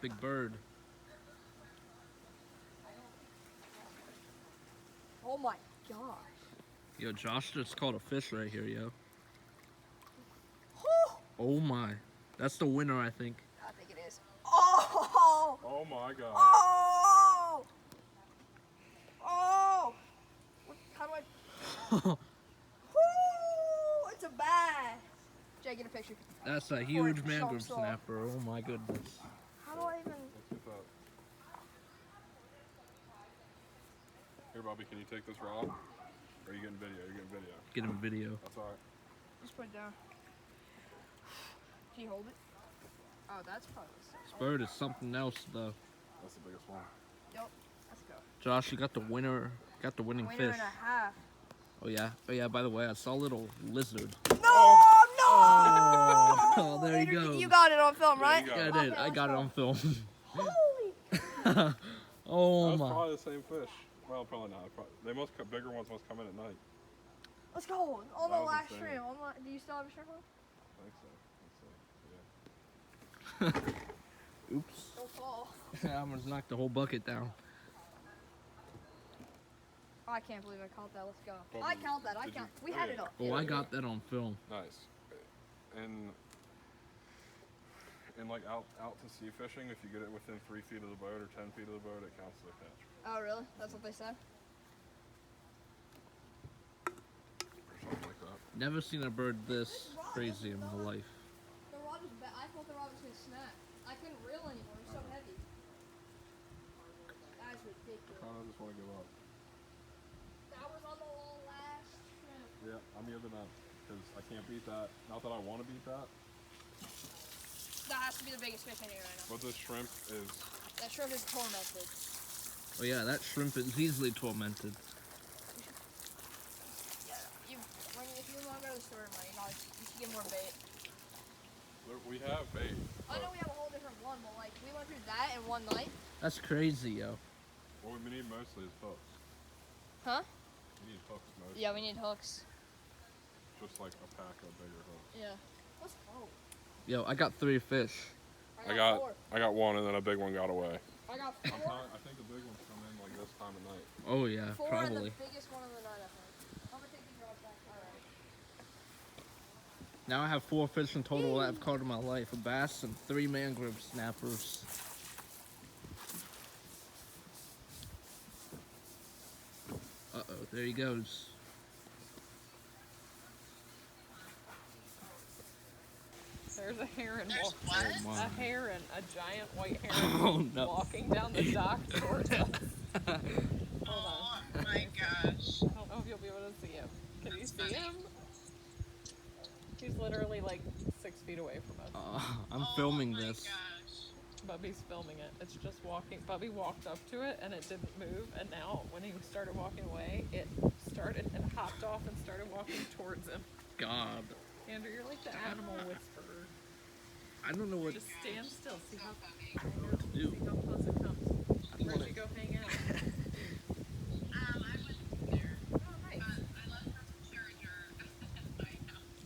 big bird. Oh my gosh. Yo, Josh just caught a fish right here, yo. Oh, Oh my. That's the winner, I think. I think it is. Oh! Oh my god. Oh! Oh! How do I? Woo! It's a bass. Jay, get a picture. That's a huge it mangrove chomps off. snapper. Oh my goodness. How do I even? Let's get that. Here, Bobby, can you take this rod? Or are you getting video? You're getting video. Get him a video. That's alright. Just put it down. Can you hold it? Oh, that's probably This bird is something else, though. That's the biggest one. Yep. Let's go. Josh, you got the winner. Got the winning Winner fish. and a half. Oh yeah. Oh yeah. By the way, I saw a little lizard. No! No! Oh, there you go. You got it on film, Yeah, right? you got Yeah, I it. did. Okay, I got it let's on film. Holy! Oh That's my. probably the same fish. Well, probably not. They must bigger ones must come in at night. Let's go. On That the was last insane. shrimp. Do you still have a shrimp on? I think so. Yeah. Oops. Don't fall. I almost knocked the whole bucket down. Oh, I can't believe I caught that. Let's go. Probably. I count that. I Did you- count. We oh, had yeah. it up. Oh, I got that on film. Nice. And like out to sea fishing, if you get it within 3 feet of the boat or 10 feet of the boat, it counts as a catch. Oh, really? That's what they said? Or something like that. Never seen a bird this crazy in my life. The rod was bad. I thought the rod was going to snap. I couldn't reel anymore. It was so heavy. That is ridiculous. Kind of just want to give up. That was on the last shrimp. Yeah, I'm giving up because I can't beat that. Not that I want to beat that, That has to be the biggest fish in here right now. but this shrimp is. That shrimp is tormented. Oh yeah, that shrimp is easily tormented. Yeah. If you want to go to the store, you should get more bait. We have bait. I know we have a whole different one, but like we went through that in one night. That's crazy, yo. What we need mostly is hooks. Huh? We need hooks mostly. Yeah, we need hooks. Just like a pack of bigger hooks. Yeah. Let's go. Yo, I got 3 fish. I got four. one and then a big one got away. I got I four. think the big ones come in like this time of night. Oh yeah, Four and probably. the biggest one of the night, I think. I'm gonna take these rods back. Alright. Now I have 4 fish in total that I've caught in my life. A bass and 3 mangrove snappers. Uh-oh, there he goes. There's a heron. Oh A my. heron, a giant white heron, Oh no. walking down the dock towards us. Hold on. Oh my gosh. I don't know if you'll be able to see him. Can you see him? He's literally like 6 feet away from us. I'm filming this. Bubby's filming it. It's just walking. Bubby walked up to it and it didn't move. And now, when he started walking away, it started and hopped off and started walking towards him. God. Andrew, you're like the animal whisperer. I don't know what Just stand still. See how to do. see how close it comes. I don't Where'd wanna- you go hang out? I wasn't there, Oh, nice. but I left her charger at my house.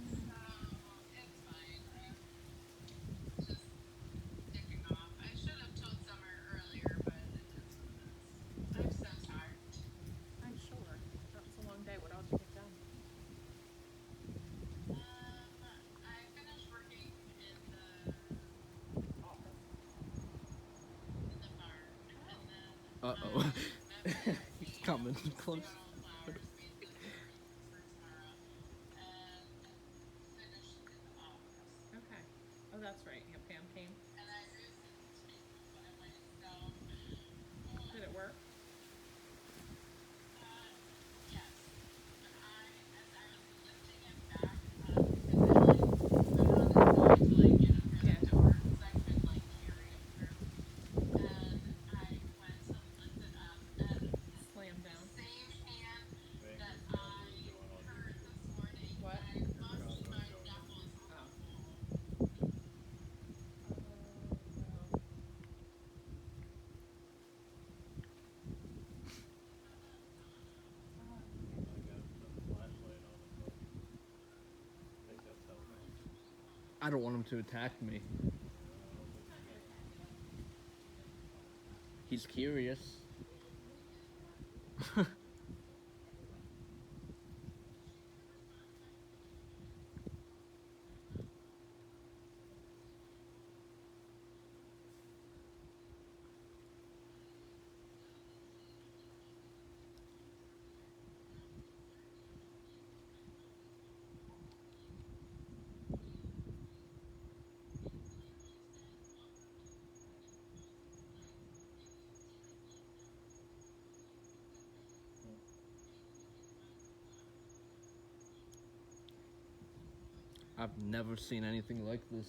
It's fine. I'm just sticking off. I should have told Summer earlier, but I'm so tired. I'm sure. That was a long day. What else did you get done? I finished working in the farm, and then Uh-oh. met He's coming close. flowers being delivered for tomorrow, and finished in the office. Okay. Oh, that's right. Yeah, Pam came. And I roosted when I went so Did it work? yes. But as I was lifting him back up, and then like put it on the side to like get him through the door, because I couldn't like carry him through. And I went to lift it up, and Slam down. same hand that I heard this morning, What? I bust my knuckles on the pole. I don't want him to attack me. He's curious. I've never seen anything like this.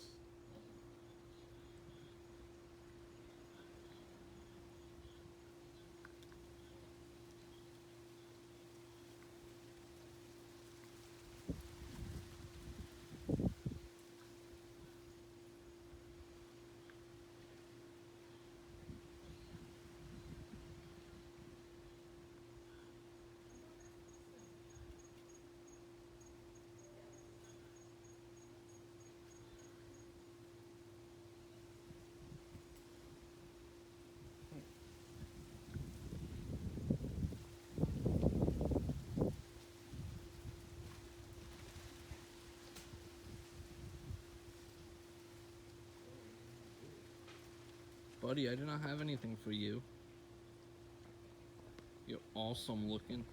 Buddy, I do not have anything for you. You're awesome looking.